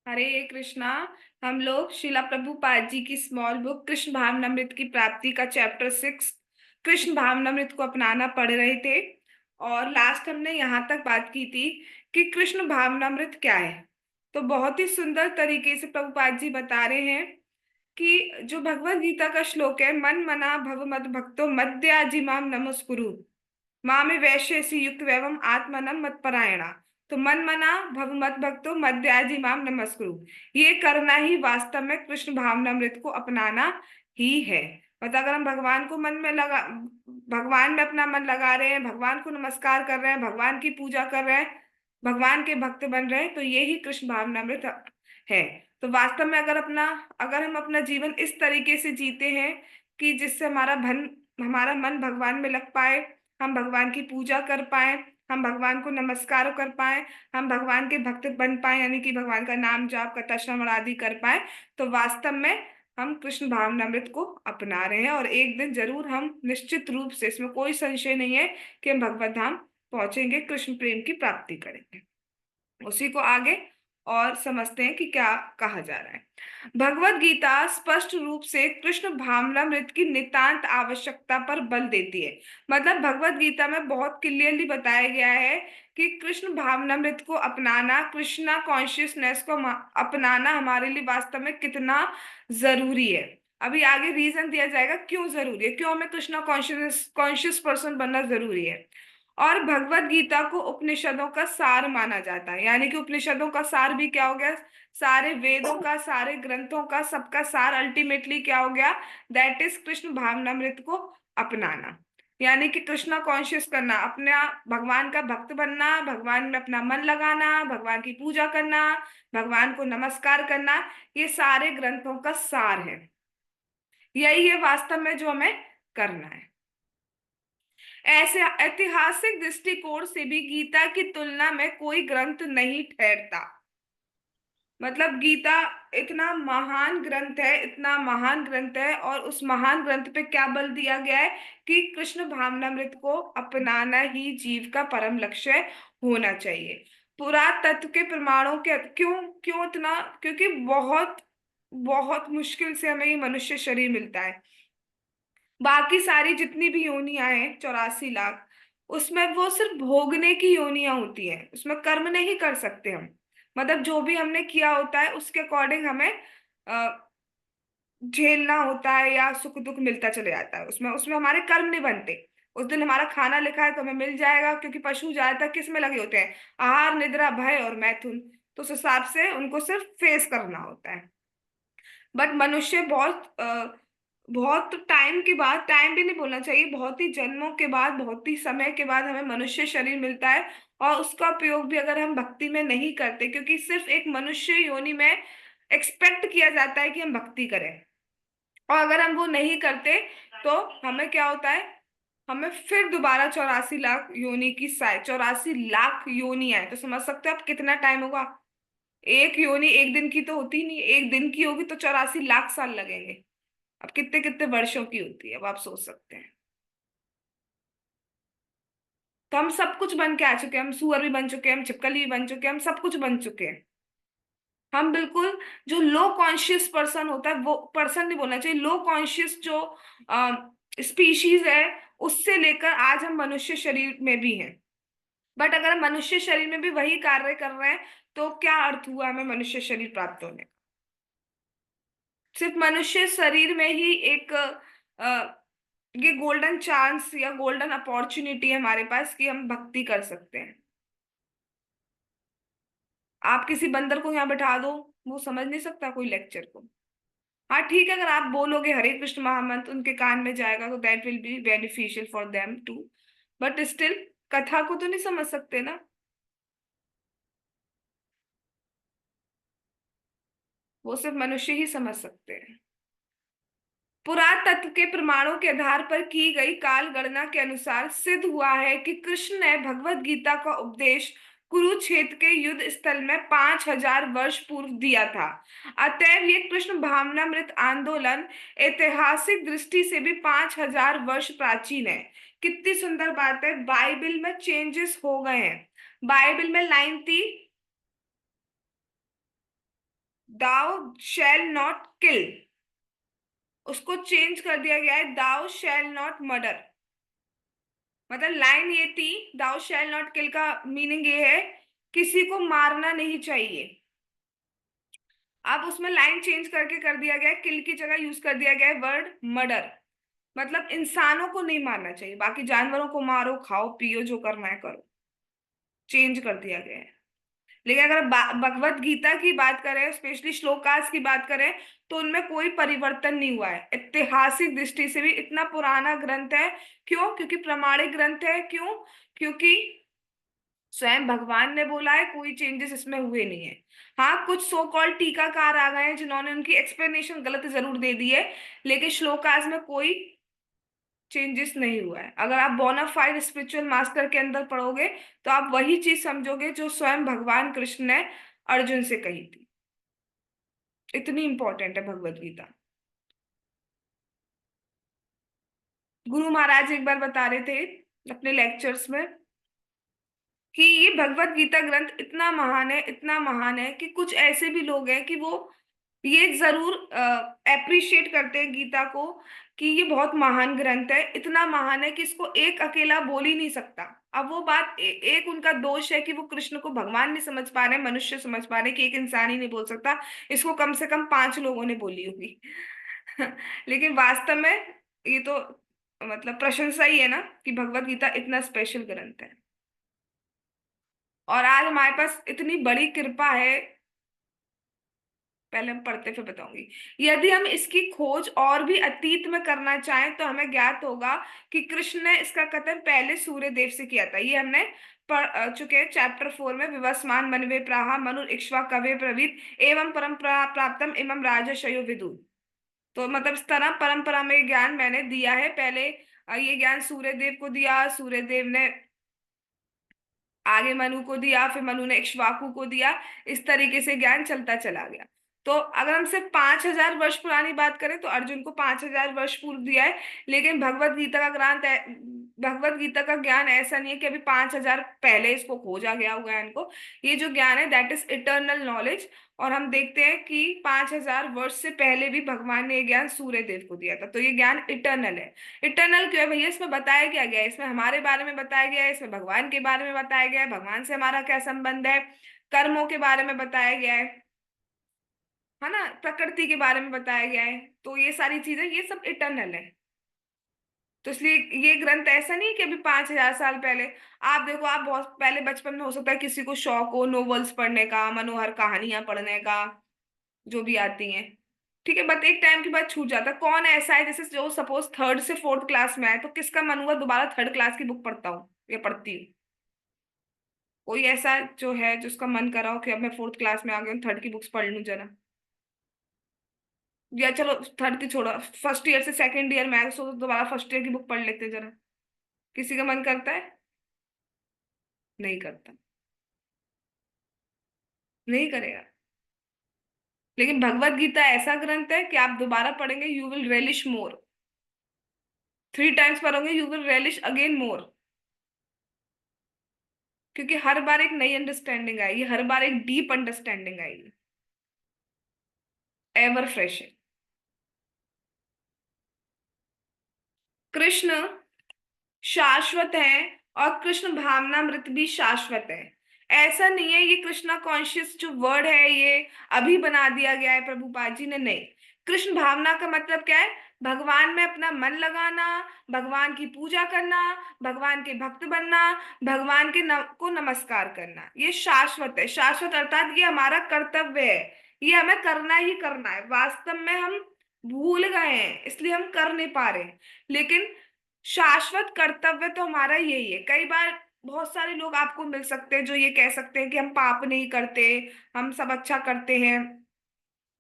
हरे कृष्णा। हम लोग शिला प्रभुपाद जी की स्मॉल बुक कृष्ण भावनामृत की प्राप्ति का चैप्टर 6 कृष्ण भावनामृत को अपनाना पढ़ रहे थे। और लास्ट हमने यहाँ तक बात की थी कि कृष्ण भावनामृत क्या है। तो बहुत ही सुंदर तरीके से प्रभुपाद जी बता रहे हैं कि जो भगवत गीता का श्लोक है, मन मना भव मद भक्तो मद्याजिमाम नमस्कुरु मामे वैश्यसि युक्त एवं आत्मनम मत परायणा। तो मन मना भव मत भक्तो मद्याजी माम नमस्कुरु, ये करना ही वास्तव में कृष्ण भावनामृत को अपनाना ही है। मतलब अगर हम भगवान को मन में लगा भगवान में अपना मन लगा रहे हैं, भगवान को नमस्कार कर रहे हैं, भगवान की पूजा कर रहे हैं, भगवान के भक्त बन रहे हैं, तो ये ही कृष्ण भावनामृत है। तो वास्तव में अगर हम अपना जीवन इस तरीके से जीते हैं कि जिससे हमारा मन भगवान में लग पाए, हम भगवान की पूजा कर पाए, हम भगवान को नमस्कार कर पाए, हम भगवान के भक्त बन पाए, यानी कि भगवान का नाम जाप कथा श्रवण आदि कर पाए, तो वास्तव में हम कृष्ण भावनामृत को अपना रहे हैं। और एक दिन जरूर हम निश्चित रूप से, इसमें कोई संशय नहीं है कि हम भगवत धाम पहुंचेंगे, कृष्ण प्रेम की प्राप्ति करेंगे। उसी को आगे और समझते हैं कि क्या कहा जा रहा है। भगवत गीता स्पष्ट रूप से कृष्ण भावनामृत की नितांत आवश्यकता पर बल देती है। मतलब भगवत गीता में बहुत क्लियरली बताया गया है कि कृष्ण भावनामृत को अपनाना, कृष्णा कॉन्शियसनेस को अपनाना हमारे लिए वास्तव में कितना जरूरी है। अभी आगे रीजन दिया जाएगा क्यों जरूरी है, क्यों हमें कृष्णा कॉन्शियस कॉन्शियस पर्सन बनना जरूरी है। और भगवत गीता को उपनिषदों का सार माना जाता है, यानी कि उपनिषदों का सार भी क्या हो गया, सारे वेदों का, सारे ग्रंथों का, सबका सार अल्टीमेटली क्या हो गया, दैट इज कृष्ण भावनामृत को अपनाना। यानी कि कृष्णा कॉन्शियस करना, अपना भगवान का भक्त बनना, भगवान में अपना मन लगाना, भगवान की पूजा करना, भगवान को नमस्कार करना, ये सारे ग्रंथों का सार है। यही है वास्तव में जो हमें करना है। ऐसे ऐतिहासिक दृष्टिकोण से भी गीता की तुलना में कोई ग्रंथ नहीं ठहरता। मतलब गीता इतना महान ग्रंथ है, इतना महान ग्रंथ है, और उस महान ग्रंथ पे क्या बल दिया गया है कि कृष्ण भावनामृत को अपनाना ही जीव का परम लक्ष्य होना चाहिए। पुरातत्व के प्रमाणों के क्यों क्यों इतना, क्योंकि बहुत बहुत मुश्किल से हमें ये मनुष्य शरीर मिलता है। बाकी सारी जितनी भी योनियां हैं 84 लाख, उसमें वो सिर्फ भोगने की योनियां होती हैं, उसमें कर्म नहीं कर सकते हम। मतलब जो भी हमने किया होता है उसके अकॉर्डिंग हमें अ, झेलना होता है, या सुख दुख मिलता चले जाता है, उसमें उसमें हमारे कर्म नहीं बनते। उस दिन हमारा खाना लिखा है तो हमें मिल जाएगा, क्योंकि पशु ज्यादातर किस में लगे होते हैं, आहार निद्रा भय और मैथुन। तो उस हिसाब से उनको सिर्फ फेस करना होता है। बट मनुष्य बहुत टाइम के बाद, टाइम भी नहीं बोलना चाहिए, बहुत ही जन्मों के बाद, बहुत ही समय के बाद हमें मनुष्य शरीर मिलता है। और उसका उपयोग भी अगर हम भक्ति में नहीं करते, क्योंकि सिर्फ एक मनुष्य योनि में एक्सपेक्ट किया जाता है कि हम भक्ति करें, और अगर हम वो नहीं करते तो हमें क्या होता है, हमें फिर दोबारा 84 लाख योनि की 84 लाख योनि आए, तो समझ सकते हो आप कितना टाइम होगा। एक योनि एक दिन की तो होती नहीं, एक दिन की होगी तो 84 लाख साल लगेंगे। अब कितने कितने वर्षों की होती है, अब आप सोच सकते हैं। तो हम सब कुछ बन के आ चुके हैं, हम सुअर भी बन चुके हैं, हम छिपकली भी बन चुके हैं, हम सब कुछ बन चुके हैं। हम बिल्कुल, जो लो कॉन्शियस पर्सन होता है, वो पर्सन नहीं बोलना चाहिए, लो कॉन्शियस जो स्पीशीज है, उससे लेकर आज हम मनुष्य शरीर में भी हैं। बट अगर हम मनुष्य शरीर में भी वही कार्य कर रहे हैं, तो क्या अर्थ हुआ हमें मनुष्य शरीर प्राप्त होने का। सिर्फ मनुष्य शरीर में ही एक ये गोल्डन चांस या गोल्डन अपॉर्चुनिटी है हमारे पास कि हम भक्ति कर सकते हैं। आप किसी बंदर को यहाँ बैठा दो, वो समझ नहीं सकता कोई लेक्चर को। हाँ ठीक है, अगर आप बोलोगे हरे कृष्ण महामंत्र उनके कान में जाएगा तो that will be beneficial for them too, but still कथा को तो नहीं समझ सकते ना। वो सिर्फ मनुष्य ही समझ सकते हैं। पुरातत्व के प्रमाणों के आधार पर की गई काल गणना के अनुसार सिद्ध हुआ है कि कृष्ण ने भगवत गीता का उपदेश कुरुक्षेत्र के युद्ध स्थल में 5,000 वर्ष पूर्व दिया था। अतएव ये कृष्ण भावनामृत आंदोलन ऐतिहासिक दृष्टि से भी 5,000 वर्ष प्राचीन है। कितनी सुंदर बात है, बाइबल में चेंजेस हो गए हैं। बाइबल में लाइन थी दाउ शैल नॉट किल, उसको चेंज कर दिया गया है दाउ शैल नॉट मर्डर। मतलब लाइन ये थी, दाउ शैल नॉट किल का मीनिंग ये है किसी को मारना नहीं चाहिए। अब उसमें लाइन चेंज करके कर दिया गया है, किल की जगह यूज कर दिया गया है वर्ड मर्डर। मतलब इंसानों को नहीं मारना चाहिए, बाकी जानवरों को मारो खाओ पियो जो करना है करो, चेंज कर दिया गया है। लेकिन अगर भगवत गीता की बात करें, स्पेशली श्लोकास की बात करें, तो उनमें कोई परिवर्तन नहीं हुआ है। ऐतिहासिक दृष्टि से भी इतना पुराना ग्रंथ है। क्यों? क्योंकि प्रमाणिक ग्रंथ है। क्यों? क्योंकि स्वयं भगवान ने बोला है, कोई चेंजेस इसमें हुए नहीं है। हाँ, कुछ सो कॉल्ड टीकाकार आ गए हैं जिन्होंने उनकी एक्सप्लेनेशन गलत जरूर दे दी है, लेकिन श्लोकास में कोई चेंजेस नहीं हुआ है। अगर आप बोनाफाइड स्पिरिचुअल मास्टर के अंदर पढ़ोगे तो आप वही चीज समझोगे जो स्वयं भगवान कृष्ण ने अर्जुन से कही थी। इतनी इंपॉर्टेंट है भगवत गीता। गुरु महाराज एक बार बता रहे थे अपने लेक्चर्स में कि ये भगवत गीता ग्रंथ इतना महान है, इतना महान है कि कुछ ऐसे भी लोग हैं कि वो ये जरूर अप्रिशिएट करते हैं गीता को कि ये बहुत महान ग्रंथ है, इतना महान है कि इसको एक अकेला बोल ही नहीं सकता। अब वो बात एक उनका दोष है कि वो कृष्ण को भगवान नहीं समझ पा रहे, मनुष्य समझ पा रहे कि एक इंसान ही नहीं बोल सकता, इसको कम से कम 5 लोगों ने बोली होगी। लेकिन वास्तव में ये तो मतलब प्रशंसा ही है ना कि भगवत गीता इतना स्पेशल ग्रंथ है। और आज हमारे पास इतनी बड़ी कृपा है, पहले हम पढ़ते फिर बताऊंगी। यदि हम इसकी खोज और भी अतीत में करना चाहें तो हमें ज्ञात होगा कि कृष्ण ने इसका कथन पहले सूर्य देव से किया था। ये हमने पढ़ चुके हैं चैप्टर 4 में, विवस्वान मनवे प्राहा मनु इक्ष्वा कवे प्रवीत एवं परंपरा प्राप्तम इमं राजर्षयो विदु। तो मतलब इस तरह परंपरा में ज्ञान मैंने दिया है पहले। ये ज्ञान सूर्य देव को दिया, सूर्य देव ने आगे मनु को दिया, फिर मनु ने इक्ष्वाकु को दिया। इस तरीके से ज्ञान चलता चला गया। तो अगर हम सिर्फ 5,000 वर्ष पुरानी बात करें तो अर्जुन को 5,000 वर्ष पूर्व दिया है। लेकिन भगवत गीता का ग्रंथ है, भगवत गीता का ज्ञान ऐसा नहीं है कि अभी 5,000 पहले इसको खोजा गया हुआ है इनको। ये जो ज्ञान है दैट इज इटर्नल नॉलेज। और हम देखते हैं कि 5,000 वर्ष से पहले भी भगवान ने ये ज्ञान सूर्य देव को दिया था, तो ये ज्ञान इटर्नल है। इटर्नल क्यों है भैया? इसमें बताया क्या गया है? इसमें हमारे बारे में बताया गया है, इसमें भगवान के बारे में बताया गया है, भगवान से हमारा क्या संबंध है, कर्मों के बारे में बताया गया है ना, प्रकृति के बारे में बताया गया है। तो ये सारी चीजें ये सब इटर्नल है। तो इसलिए ये ग्रंथ ऐसा नहीं कि अभी 5,000 साल पहले। आप देखो, आप बहुत पहले बचपन में हो सकता है किसी को शौक हो नोवेल्स पढ़ने का, मनोहर कहानियां पढ़ने का, जो भी आती हैं, ठीक है, बट एक टाइम के बाद छूट जाता है। कौन ऐसा है जैसे जो सपोज 3rd से 4th क्लास में आए तो किसका मन हुआ दोबारा 3rd क्लास की बुक पढ़ता हूँ या पढ़ती हूँ? कोई ऐसा जो है जिसका मन करा हो कि अब मैं 4th क्लास में आ गया हूँ, 3rd की बुक्स पढ़ लूँ जरा? या चलो 3rd की छोड़ो, फर्स्ट ईयर से 2nd ईयर में आए तो दोबारा फर्स्ट ईयर की बुक पढ़ लेते हैं जरा। किसी का मन करता है? नहीं करता। नहीं करेगा। लेकिन भगवत गीता ऐसा ग्रंथ है कि आप दोबारा पढ़ेंगे you will relish more. 3 times पढ़ोगे you will relish again more. क्योंकि हर बार एक नई अंडरस्टैंडिंग आएगी, हर बार एक डीप अंडरस्टैंडिंग आएगी, एवर फ्रेश है। कृष्ण शाश्वत है और कृष्ण भावनामृत भी शाश्वत है। ऐसा नहीं है ये कृष्णा कॉन्शियस जो वर्ड है ये अभी बना दिया गया है प्रभुपाद जी ने, नहीं। कृष्ण भावना का मतलब क्या है? भगवान में अपना मन लगाना, भगवान की पूजा करना, भगवान के भक्त बनना, भगवान के को नमस्कार करना, ये शाश्वत है। शाश्वत अर्थात ये हमारा कर्तव्य है, ये हमें करना ही करना है। वास्तव में हम भूल गए हैं इसलिए हम कर नहीं पा रहे हैं। लेकिन शाश्वत कर्तव्य तो हमारा यही है। कई बार बहुत सारे लोग आपको मिल सकते हैं जो ये कह सकते हैं कि हम पाप नहीं करते, हम सब अच्छा करते हैं,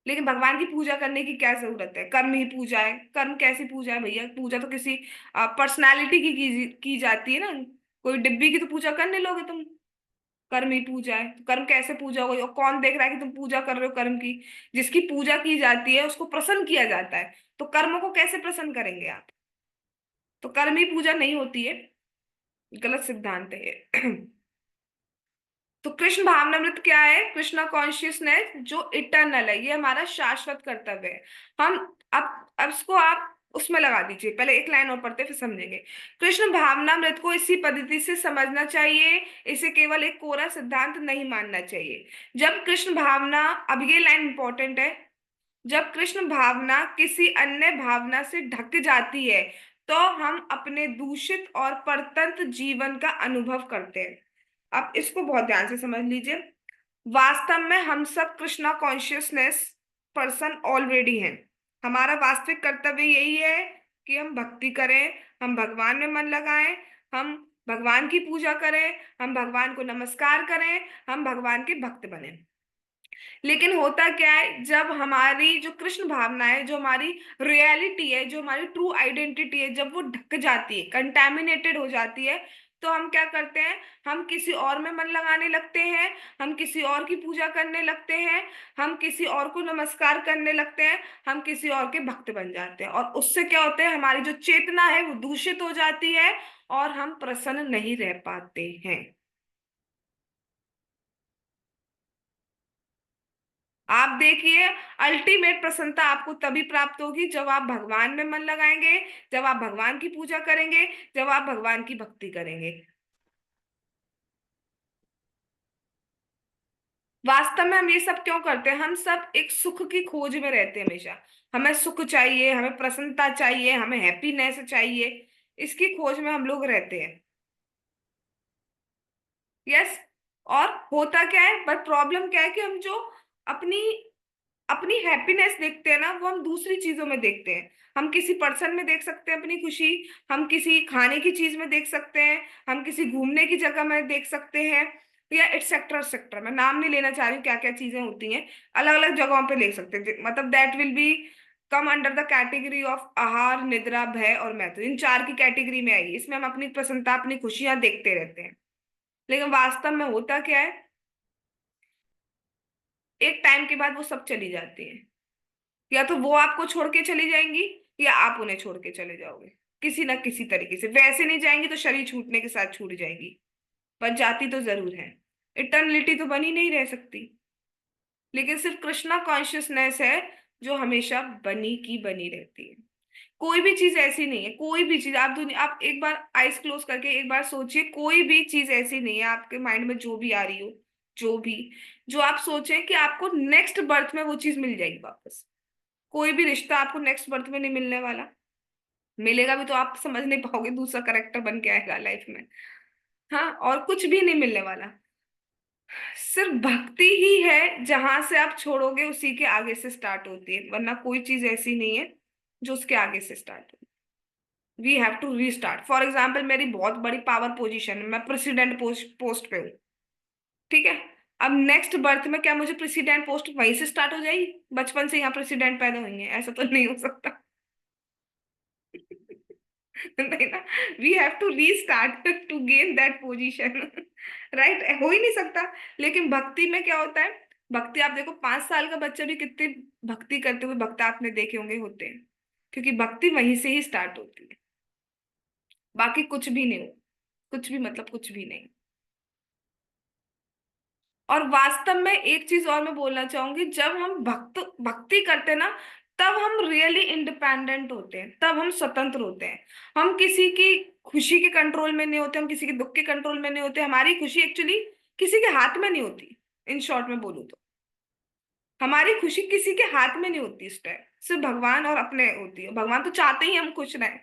लेकिन भगवान की पूजा करने की क्या जरूरत है? कर्म ही पूजा है। कर्म कैसी पूजा है भैया? पूजा तो किसी पर्सनालिटी की जाती है ना। कोई डिब्बी की तो पूजा कर नहीं लोगे तुम। कर्म ही पूजा है, तो कर्म कैसे पूजा होगी? और कौन देख रहा है कि तुम पूजा कर रहे हो कर्म की? जिसकी पूजा की जाती है उसको प्रसन्न किया जाता है, तो कर्म को कैसे प्रसन्न करेंगे आप? तो कर्म ही पूजा नहीं होती है, गलत सिद्धांत है ये। तो कृष्ण भावनामृत क्या है? कृष्णा कॉन्शियसनेस जो इटर्नल है, ये हमारा शाश्वत कर्तव्य है। हम अब इसको आप उसमें लगा दीजिए, पहले एक लाइन और पढ़ते फिर समझेंगे। कृष्ण भावनामृत को इसी पद्धति से समझना चाहिए, इसे केवल एक कोरा सिद्धांत नहीं मानना चाहिए। जब कृष्ण भावना, अब ये लाइन इंपॉर्टेंट है, जब कृष्ण भावना किसी अन्य भावना से ढक जाती है तो हम अपने दूषित और परतंत्र जीवन का अनुभव करते हैं। अब इसको बहुत ध्यान से समझ लीजिए। वास्तव में हम सब कृष्णा कॉन्शियसनेस पर्सन ऑलरेडी हैं। हमारा वास्तविक कर्तव्य यही है कि हम भक्ति करें, हम भगवान में मन लगाएं, हम भगवान की पूजा करें, हम भगवान को नमस्कार करें, हम भगवान के भक्त बने। लेकिन होता क्या है, जब हमारी जो कृष्ण भावना है, जो हमारी रियलिटी है, जो हमारी ट्रू आइडेंटिटी है, जब वो ढक जाती है, कंटैमिनेटेड हो जाती है, तो हम क्या करते हैं? हम किसी और में मन लगाने लगते हैं, हम किसी और की पूजा करने लगते हैं, हम किसी और को नमस्कार करने लगते हैं, हम किसी और के भक्त बन जाते हैं। और उससे क्या होता है? हमारी जो चेतना है वो दूषित हो जाती है और हम प्रसन्न नहीं रह पाते हैं। आप देखिए, अल्टीमेट प्रसन्नता आपको तभी प्राप्त होगी जब आप भगवान में मन लगाएंगे, जब आप भगवान की पूजा करेंगे, जब आप भगवान की भक्ति करेंगे। वास्तव में हम ये सब क्यों करते हैं? हम सब एक सुख की खोज में रहते हैं हमेशा। हमें सुख चाहिए, हमें प्रसन्नता चाहिए, हमें हैप्पीनेस चाहिए, इसकी खोज में हम लोग रहते हैं। यस। और होता क्या है, बट प्रॉब्लम क्या है कि हम जो अपनी अपनी हैप्पीनेस देखते हैं ना, वो हम दूसरी चीजों में देखते हैं। हम किसी पर्सन में देख सकते हैं अपनी खुशी, हम किसी खाने की चीज में देख सकते हैं, हम किसी घूमने की जगह में देख सकते हैं, या एटसेट्रा एटसेट्रा। मैं नाम नहीं लेना चाह रही हूँ क्या क्या चीजें होती हैं, अलग अलग जगहों पे ले सकते हैं। मतलब that will B come under the category of आहार, निद्रा, भय और मैथुन। इन चार की कैटेगरी में आएगी। इसमें हम अपनी प्रसन्नता, अपनी खुशियां देखते रहते हैं। लेकिन वास्तव में होता क्या है, एक टाइम के बाद वो सब चली जाती है। या तो वो आपको छोड़ के चली जाएंगी, या आप उन्हें छोड़ के चले जाओगे। किसी ना किसी तरीके से वैसे नहीं जाएंगी तो शरीर छूटने के साथ छूट जाएगी, पर जाती तो जरूर है। इटर्निटी तो बनी नहीं रह सकती। लेकिन सिर्फ कृष्णा कॉन्शियसनेस है जो हमेशा बनी की बनी रहती है। कोई भी चीज ऐसी नहीं है, कोई भी चीज आप दुनिया, आप एक बार आइस क्लोज करके एक बार सोचिए, कोई भी चीज ऐसी नहीं है आपके माइंड में जो भी आ रही हो, जो भी, जो आप सोचें कि आपको नेक्स्ट बर्थ में वो चीज मिल जाएगी वापस। कोई भी रिश्ता आपको नेक्स्ट बर्थ में नहीं मिलने वाला। मिलेगा भी तो आप समझ नहीं पाओगे, दूसरा करेक्टर बन के आएगा लाइफ में। हाँ, और कुछ भी नहीं मिलने वाला। सिर्फ भक्ति ही है जहां से आप छोड़ोगे उसी के आगे से स्टार्ट होती है, वरना कोई चीज ऐसी नहीं है जो उसके आगे से स्टार्ट हो। We have to restart. For example, मेरी बहुत बड़ी पावर पोजीशन है, मैं प्रेसिडेंट पोस्ट पोस्ट पे हूँ। ठीक है। अब नेक्स्ट बर्थ में क्या मुझे प्रेसिडेंट पोस्ट वहीं से स्टार्ट हो जाएगी? बचपन से यहाँ प्रेसिडेंट पैदा होंगे? ऐसा तो नहीं हो सकता। नहीं ना। We have to restart to gain that position. Right, हो ही नहीं सकता। लेकिन भक्ति में क्या होता है? भक्ति आप देखो, 5 साल का बच्चा भी कितनी भक्ति करते हुए भक्त आपने देखे होंगे, होते हैं। क्योंकि भक्ति वहीं से ही स्टार्ट होती है, बाकी कुछ भी नहीं हो। कुछ भी मतलब कुछ भी नहीं। और वास्तव में एक चीज और मैं बोलना चाहूंगी, जब हम भक्ति करते हैं ना, तब हम रियली इंडिपेंडेंट होते हैं, तब हम स्वतंत्र होते हैं। हम किसी की खुशी के कंट्रोल में नहीं होते, हम किसी के दुख के कंट्रोल में नहीं होते। हमारी खुशी एक्चुअली किसी के हाथ में नहीं होती। इन शॉर्ट में बोलूँ तो हमारी खुशी किसी के हाथ में नहीं होती इस टाइम, सिर्फ भगवान और अपने होती है। भगवान तो चाहते ही हम खुश रहें,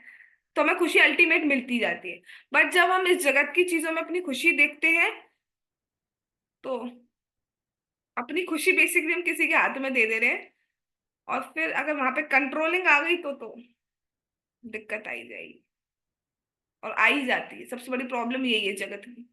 तो हमें खुशी अल्टीमेट मिलती जाती है। बट जब हम इस जगत की चीजों में अपनी खुशी देखते हैं, तो अपनी खुशी बेसिकली हम किसी के हाथ में दे दे रहे हैं। और फिर अगर वहां पे कंट्रोलिंग आ गई तो दिक्कत आई जाएगी। और आ ही जाती है, सबसे बड़ी प्रॉब्लम यही है जगत की।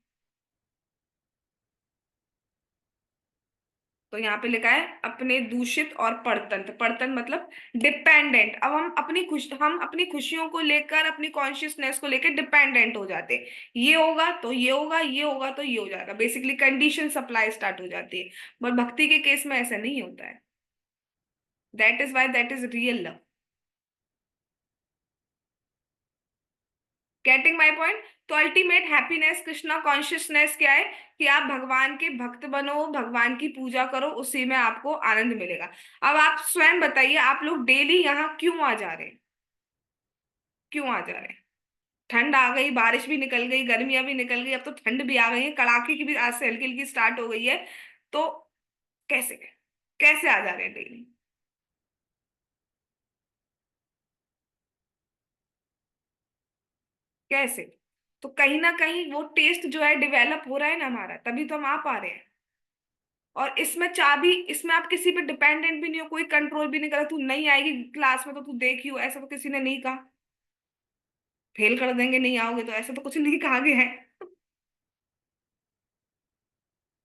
तो यहाँ पे लिखा है अपने दूषित और परतंत्र। परतंत्र मतलब डिपेंडेंट। अब हम अपनी खुशियों को लेकर, अपनी कॉन्शियसनेस को लेकर डिपेंडेंट हो जाते हैं। ये होगा तो ये होगा, ये होगा तो ये हो जाएगा, बेसिकली कंडीशन सप्लाई स्टार्ट हो जाती है। बट भक्ति के केस में ऐसा नहीं होता है। That is why that is real love. Getting my point? तो अल्टीमेट हैप्पीनेस, कृष्णा कॉन्शियसनेस क्या है? कि आप भगवान के भक्त बनो, भगवान की पूजा करो, उसी में आपको आनंद मिलेगा। अब आप स्वयं बताइए, आप लोग डेली यहाँ क्यों आ जा रहे हैं? क्यों आ जा रहे हैं? ठंड आ गई, बारिश भी निकल गई, गर्मियां भी निकल गई, अब तो ठंड भी आ गई है, कड़ाके की भी आज से हल्की हल्की स्टार्ट हो गई है। तो कैसे, कैसे आ जा रहे हैं डेली? कैसे? तो कहीं ना कहीं वो टेस्ट जो है डेवलप हो रहा है ना हमारा, तभी तो हम आ पा रहे हैं। और इसमें चाबी, इसमें आप किसी पे डिपेंडेंट भी नहीं हो, कोई कंट्रोल भी नहीं करा, तू नहीं आएगी क्लास में तो तू देखियो, ऐसा तो किसी ने नहीं कहा। फेल कर देंगे नहीं आओगे तो, ऐसा तो कुछ नहीं कहा गया है।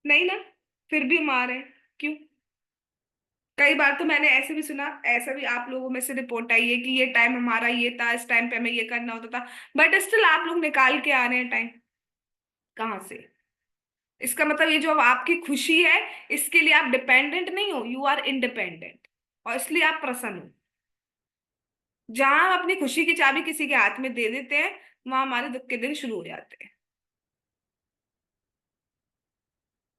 नहीं ना, फिर भी हम आ रहे हैं। क्यों? कई बार तो मैंने ऐसे भी सुना, ऐसा भी आप लोगों में से रिपोर्ट आई है कि ये टाइम हमारा ये था, इस टाइम पे हमें ये करना होता था, बट स्टिल आप लोग निकाल के आ रहे हैं टाइम। कहाँ से? इसका मतलब ये जो अब आपकी खुशी है, इसके लिए आप डिपेंडेंट नहीं हो, यू आर इंडिपेंडेंट, और इसलिए आप प्रसन्न हो। जहां हम अपनी खुशी की चाबी किसी के हाथ में दे देते हैं, वहां हमारे दुख के दिन शुरू हो जाते हैं।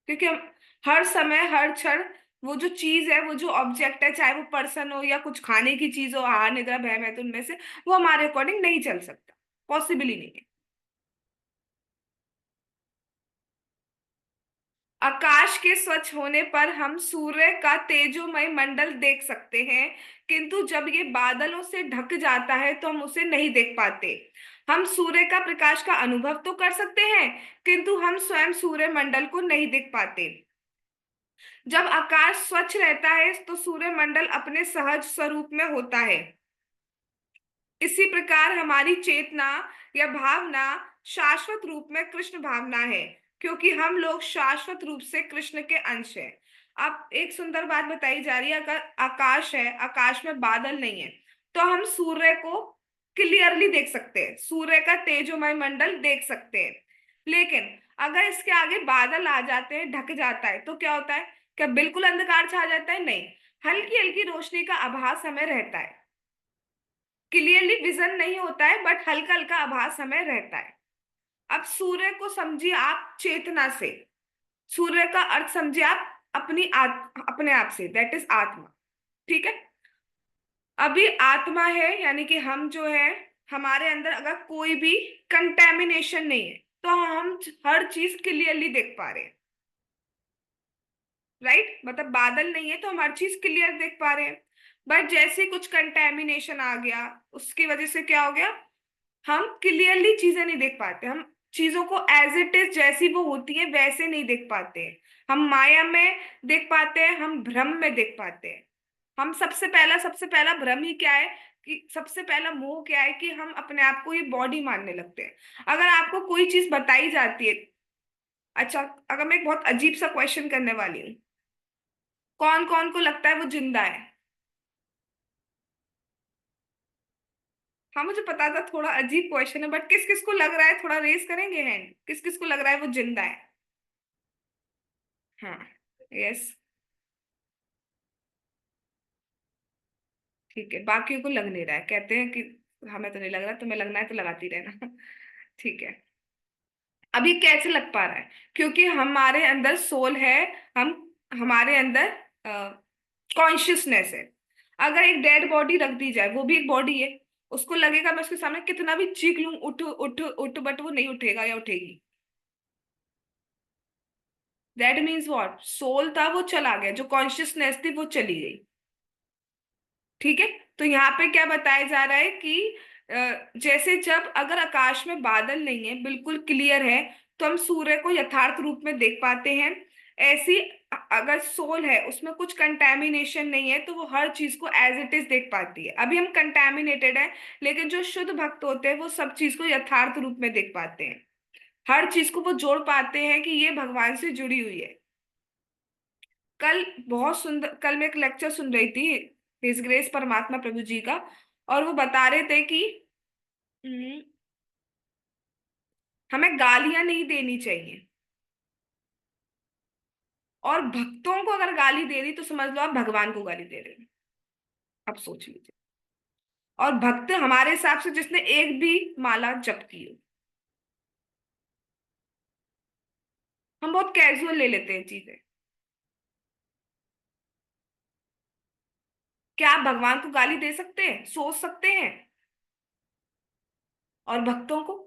क्योंकि हम हर समय हर क्षण, वो जो चीज है, वो जो ऑब्जेक्ट है, चाहे वो पर्सन हो या कुछ खाने की चीज हो, आहार निद्रा भय मैथुन उनमें से, वो हमारे अकॉर्डिंग नहीं चल सकता, पॉसिबल ही नहीं है। आकाश के स्वच्छ होने पर हम सूर्य का तेजोमय मंडल देख सकते हैं, किंतु जब ये बादलों से ढक जाता है तो हम उसे नहीं देख पाते। हम सूर्य का प्रकाश का अनुभव तो कर सकते हैं, किंतु हम स्वयं सूर्य मंडल को नहीं देख पाते। जब आकाश स्वच्छ रहता है तो सूर्य मंडल अपने सहज स्वरूप में होता है। इसी प्रकार हमारी चेतना या भावना शाश्वत रूप में कृष्ण भावना है, क्योंकि हम लोग शाश्वत रूप से कृष्ण के अंश हैं। अब एक सुंदर बात बताई जा रही है, अगर आकाश है, आकाश में बादल नहीं है, तो हम सूर्य को क्लियरली देख सकते हैं, सूर्य का तेजोमय मंडल देख सकते हैं। लेकिन अगर इसके आगे बादल आ जाते हैं, ढक जाता है, तो क्या होता है? क्या बिल्कुल अंधकार छा जाता है? नहीं, हल्की हल्की रोशनी का आभास हमें रहता है। क्लियरली विजन नहीं होता है, बट हल्का हल्का आभास हमें रहता है। अब सूर्य को समझिए आप चेतना से, सूर्य का अर्थ समझिए आप अपने आप से, दैट इज आत्मा। ठीक है? अभी आत्मा है, यानी कि हम जो है, हमारे अंदर अगर कोई भी कंटेमिनेशन नहीं है, तो हम हर चीज क्लियरली देख पा रहे हैं। राइट? मतलब बादल नहीं है तो हम हर चीज क्लियर देख पा रहे हैं। बट जैसे कुछ कंटेमिनेशन आ गया, उसकी वजह से क्या हो गया? हम क्लियरली चीजें नहीं देख पाते, हम चीजों को एज इट इज जैसी वो होती है वैसे नहीं देख पाते हैं। हम माया में देख पाते हैं, हम भ्रम में देख पाते हैं। हम सबसे पहला भ्रम ही क्या है? कि सबसे पहला मोह क्या है? कि हम अपने आप को ये बॉडी मानने लगते हैं। अगर आपको कोई चीज बताई जाती है, अच्छा, अगर मैं एक बहुत अजीब सा क्वेश्चन करने वाली हूँ, कौन कौन को लगता है वो जिंदा है? हाँ, मुझे पता था थोड़ा अजीब क्वेश्चन है, बट किस किस को लग रहा है, थोड़ा रेस करेंगे हैंड, किस किस को लग रहा है वो जिंदा है? हाँ। यस। ठीक है, बाकियों को लग नहीं रहा है, कहते हैं कि हमें तो नहीं लग रहा, तुम्हें लगना है तो लगाती रहना। ठीक है। अभी कैसे लग पा रहा है? क्योंकि हमारे अंदर सोल है, हम हमारे अंदर कॉन्शियसनेस है। अगर एक डेड बॉडी रख दी जाए, वो भी एक बॉडी है, उसको लगेगा मैं उसके सामने कितना भी चीख लूं, उठ उठ उठ, बट वो नहीं उठेगा या उठेगी। That means what? सोल था वो चला गया, जो कॉन्शियसनेस थी वो चली गई। ठीक है? तो यहाँ पे क्या बताया जा रहा है कि जैसे जब अगर आकाश में बादल नहीं है, बिल्कुल क्लियर है, तो हम सूर्य को यथार्थ रूप में देख पाते हैं। ऐसी अगर सोल है, उसमें कुछ कंटेमिनेशन नहीं है, तो वो हर चीज को एज इट इज देख पाती है। अभी हम कंटेमिनेटेड है, लेकिन जो शुद्ध भक्त होते हैं वो सब चीज को यथार्थ रूप में देख पाते हैं। हर चीज को वो जोड़ पाते हैं कि ये भगवान से जुड़ी हुई है। कल बहुत सुंदर, कल मैं एक लेक्चर सुन रही थी हिज ग्रेस परमात्मा प्रभु जी का, और वो बता रहे थे कि हम्म, हमें गालियां नहीं देनी चाहिए। और भक्तों को अगर गाली दे रही तो समझ लो आप भगवान को गाली दे रहे हो। अब सोच लीजिए। और भक्त हमारे हिसाब से जिसने एक भी माला जप की हो। हम बहुत कैजुअल ले लेते हैं चीजें। क्या आप भगवान को गाली दे सकते हैं, सोच सकते हैं? और भक्तों को?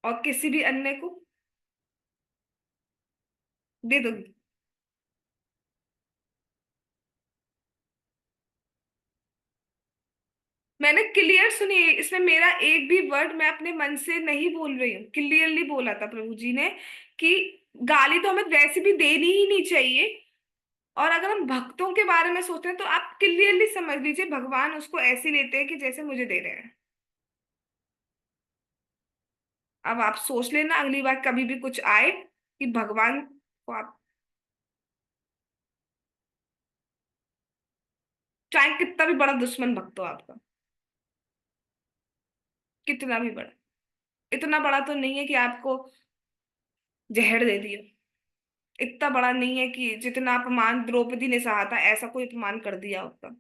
और किसी भी अन्य को दे दोगी? मैंने क्लियर सुनी, इसमें मेरा एक भी वर्ड मैं अपने मन से नहीं बोल रही हूँ, क्लियरली बोला था प्रभु जी ने कि गाली तो हमें वैसे भी देनी ही नहीं चाहिए। और अगर हम भक्तों के बारे में सोचते हैं तो आप क्लियरली समझ लीजिए भगवान उसको ऐसे लेते हैं कि जैसे मुझे दे रहे हैं। अब आप सोच लेना अगली बार कभी भी कुछ आए कि भगवान को आप, चाहे कितना भी बड़ा दुश्मन भक्त हो आपका, कितना भी बड़ा, इतना बड़ा तो नहीं है कि आपको जहर दे दिया। इतना बड़ा नहीं है कि जितना अपमान द्रौपदी ने सहा था ऐसा कोई अपमान कर दिया उसका।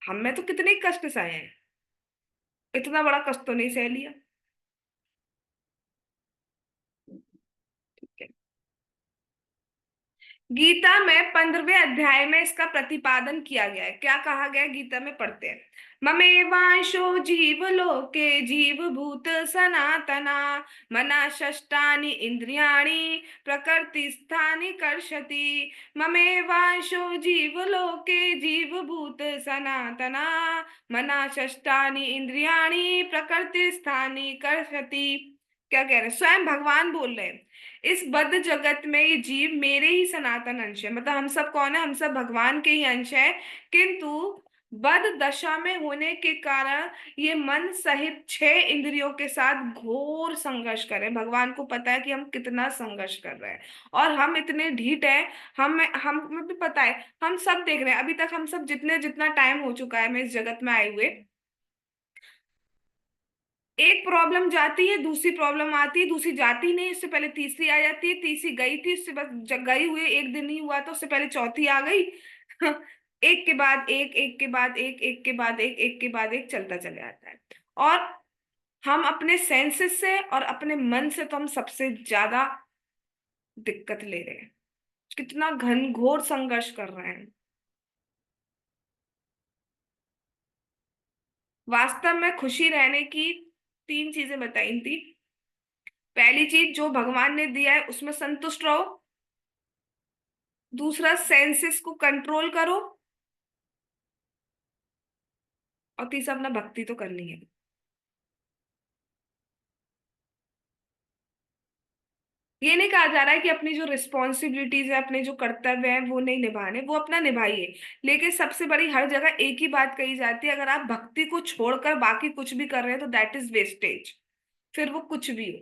हमें तो कितने ही कष्ट सहे हैं, इतना बड़ा कष्ट तो नहीं सह लिया। ठीक है। गीता में 15वें अध्याय में इसका प्रतिपादन किया गया है। क्या कहा गया है गीता में, पढ़ते हैं। ममेवांशो जीवलोके जीवभूत सनातना मना षष्ठानि इंद्रियाणि प्रकृतिस्थानि कर्षति। ममेवांशो जीवलोके जीवभूत सनातना मना षष्ठानि इंद्रियाणि प्रकृतिस्थानि कर्षति। क्या कह रहे हैं, स्वयं भगवान बोल रहे हैं इस बद्ध जगत में ये जीव मेरे ही सनातन अंश है, मतलब हम सब कौन है, हम सब भगवान के ही अंश है। किंतु बद्ध दशा में होने के कारण ये मन सहित 6 इंद्रियों के साथ घोर संघर्ष कर रहे हैं। भगवान को पता है कि हम कितना संघर्ष कर रहे हैं और हम इतने ढीठ है। हमें भी पता है, हम सब देख रहे हैं अभी तक, हम सब जितने जितना टाइम हो चुका है मैं इस जगत में आए हुए, एक प्रॉब्लम जाती है दूसरी प्रॉब्लम आती है, दूसरी जाती नहीं उससे पहले तीसरी आ जाती है, तीसरी गई थी उससे बस गई हुई एक दिन ही हुआ तो उससे पहले चौथी आ गई। एक के बाद एक के बाद एक के बाद एक के बाद एक चलता चले आता है। और हम अपने सेंसेस से और अपने मन से तो हम सबसे ज्यादा दिक्कत ले रहे हैं, कितना घनघोर संघर्ष कर रहे हैं। वास्तव में खुशी रहने की 3 चीजें बताई थी। पहली चीज, जो भगवान ने दिया है उसमें संतुष्ट रहो। दूसरा, सेंसेस को कंट्रोल करो। और तीसरा, अपना भक्ति तो करनी है। ये नहीं कहा जा रहा है कि अपनी जो रिस्पॉन्सिबिलिटीज है, अपने जो कर्तव्य हैं वो नहीं निभाने, वो अपना निभाइए। लेकिन सबसे बड़ी हर जगह एक ही बात कही जाती है, अगर आप भक्ति को छोड़कर बाकी कुछ भी कर रहे हैं तो दैट इज वेस्टेज। फिर वो कुछ भी हो,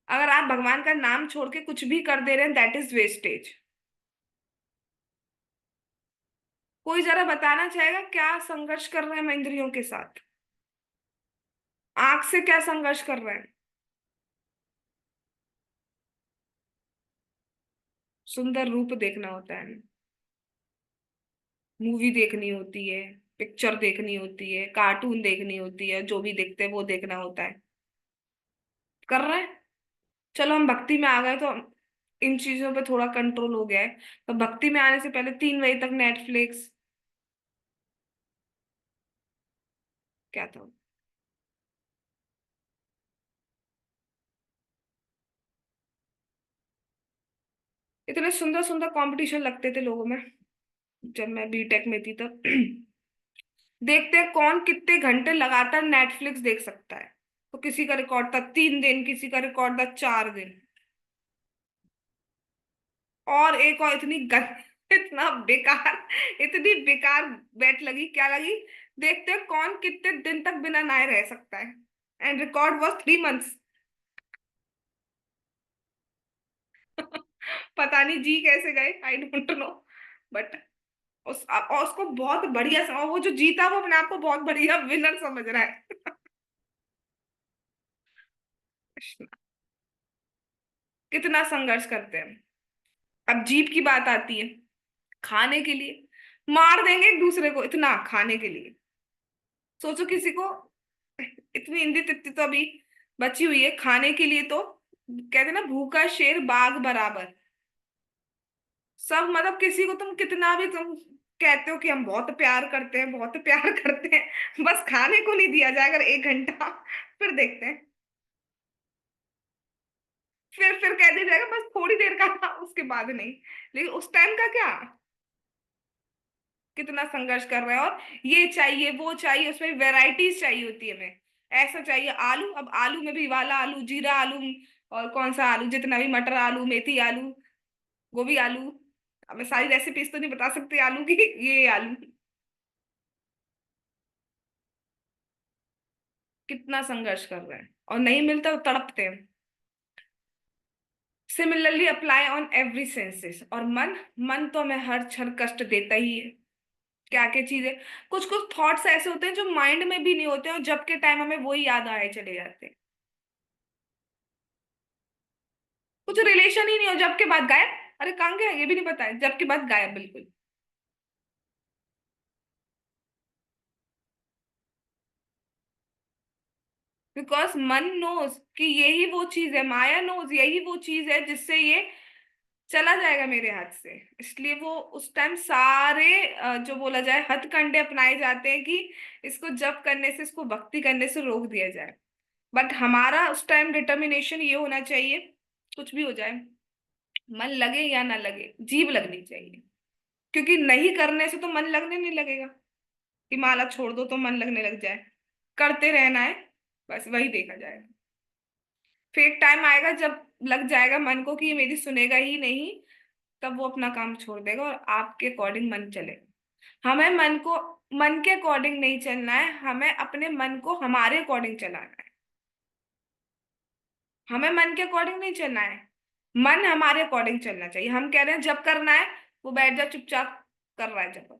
अगर आप भगवान का नाम छोड़ के कुछ भी कर दे रहे हैं दैट इज वेस्टेज। कोई जरा बताना चाहेगा क्या संघर्ष कर रहे हैं हम इंद्रियों के साथ? आंख से क्या संघर्ष कर रहे हैं? सुंदर रूप देखना होता है, मूवी देखनी होती है, पिक्चर देखनी होती है, कार्टून देखनी होती है, जो भी देखते हैं वो देखना होता है। कर रहे हैं। चलो हम भक्ति में आ गए तो इन चीजों पे थोड़ा कंट्रोल हो गया है। तो भक्ति में आने से पहले 3 बजे तक नेटफ्लिक्स, क्या था, इतने सुंदर सुंदर कंपटीशन लगते थे लोगों में जब मैं बीटेक में थी तब। देखते हैं कौन कितने घंटे लगातार नेटफ्लिक्स देख सकता है। तो किसी का रिकॉर्ड था 3 दिन, किसी का रिकॉर्ड था 4 दिन। और एक और इतनी इतना बेकार, इतनी बेकार बैट लगी, क्या लगी, देखते हैं कौन कितने दिन तक बिना नहाए रह सकता है। And record was 3 months. पता नहीं जी कैसे गए, आई डोंट नो। बट और उसको बहुत बढ़िया और वो जो जीता वो अपने आप को बहुत बढ़िया विनर समझ रहा है। कृष्ण। कितना संघर्ष करते हैं। अब जीभ की बात आती है, खाने के लिए मार देंगे एक दूसरे को, इतना खाने के लिए। सोचो किसी को, इतनी हिंदी तिथि तो अभी बची हुई है खाने के लिए, तो कहते हैं ना भूखा शेर बाघ बराबर। सब मतलब किसी को तुम कितना भी तुम कहते हो कि हम बहुत प्यार करते हैं, बहुत प्यार करते हैं, बस खाने को नहीं दिया जाए अगर 1 घंटा, फिर देखते हैं। फिर कह दिया जाएगा बस थोड़ी देर का था, उसके बाद नहीं। लेकिन उस टाइम का क्या, कितना संघर्ष कर रहे हैं। और ये चाहिए वो चाहिए, उसमें वैरायटीज चाहिए होती है हमें। ऐसा चाहिए आलू, अब आलू में भी वाला आलू, जीरा आलू, और कौन सा आलू, जितना भी मटर आलू, मेथी आलू, गोभी आलू। अब मैं सारी रेसिपीज तो नहीं बता सकती आलू की, ये आलू। कितना संघर्ष कर रहे हैं और नहीं मिलता तो तड़पते हैं। Similarly apply on every senses. और मन, मन तो हमें हर क्षण कष्ट देता ही है। क्या क्या चीजें, कुछ कुछ थॉट्स ऐसे होते हैं जो माइंड में भी नहीं होते हैं, और जब के टाइम हमें वही याद आए चले जाते हैं। कुछ रिलेशन ही नहीं हो, जब के बाद गायब। अरे कहाँ गया ये भी नहीं पता है, जब के बाद गायब बिल्कुल। बिकॉज मन नोज कि यही वो चीज है, माया नोज यही वो चीज है जिससे ये चला जाएगा मेरे हाथ से। इसलिए वो उस टाइम सारे जो बोला जाए हथकंडे अपनाए जाते हैं कि इसको जप करने से, इसको भक्ति करने से रोक दिया जाए। बट हमारा उस टाइम डिटर्मिनेशन ये होना चाहिए, कुछ भी हो जाए, मन लगे या ना लगे, जीभ लगनी चाहिए। क्योंकि नहीं करने से तो मन लगने नहीं लगेगा, कि माला छोड़ दो तो मन लगने लग जाए। करते रहना है, बस वही देखा जाएगा। फिर एक टाइम आएगा जब लग जाएगा मन को कि ये मेरी सुनेगा ही नहीं, तब वो अपना काम छोड़ देगा और आपके अकॉर्डिंग मन चलेगा। हमें मन को मन के अकॉर्डिंग नहीं चलना है, हमें अपने मन को हमारे अकॉर्डिंग चलाना है। हमें मन के अकॉर्डिंग नहीं चलना है, मन हमारे अकॉर्डिंग चलना चाहिए। हम कह रहे हैं जब करना है, वो बैठ जा चुपचाप, कर रहा है जब।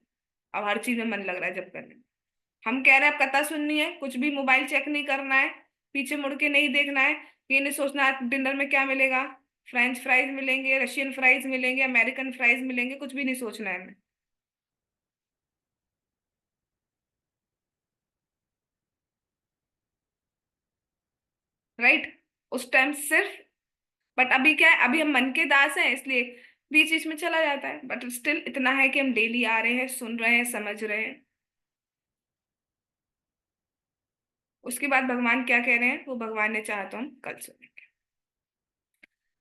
अब हर चीज में मन लग रहा है जब करने में। हम कह रहे हैं अब कथा सुननी है, कुछ भी मोबाइल चेक नहीं करना है, पीछे मुड़ के नहीं देखना है, ये नहीं सोचना है डिनर में क्या मिलेगा, फ्रेंच फ्राइज मिलेंगे, रशियन फ्राइज मिलेंगे, अमेरिकन फ्राइज मिलेंगे, कुछ भी नहीं सोचना है हमें। राइट। उस टाइम सिर्फ, बट अभी क्या है, अभी हम मन के दास हैं, इसलिए बीच बीच में चला जाता है। बट स्टिल इतना है कि हम डेली आ रहे हैं, सुन रहे हैं, समझ रहे हैं। उसके बाद भगवान क्या कह रहे हैं, वो भगवान ने चाहा तो हम कल सुने।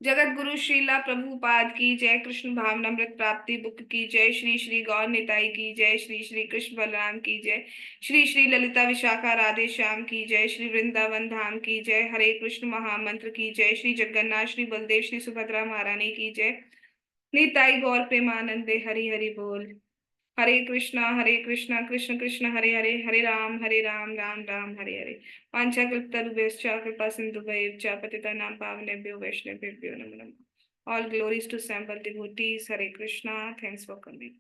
जगत गुरु श्रीला प्रभुपाद की जय। कृष्ण भावनामृत प्राप्ति बुक की जय। श्री श्री गौर निताई की जय। श्री श्री कृष्ण बलराम की जय। श्री श्री ललिता विशाखा राधे श्याम की जय। श्री वृंदावन धाम की जय। हरे कृष्ण महामंत्र की जय। श्री जगन्नाथ श्री बलदेव श्री सुभद्रा महारानी की जय। निताई गौर प्रेमानंदे हरि हरि बोल। हरे कृष्णा कृष्ण कृष्ण हरे हरे, हरे राम राम राम हरे हरे। वाञ्छाकल्पतरुभ्यश्च कृपा सिन्धुभ्यश्च पतितानां पावनेभ्यो वैष्णवेभ्यो नमो नमः। All glories to Sample devotees. Hare Krishna. Thanks for coming.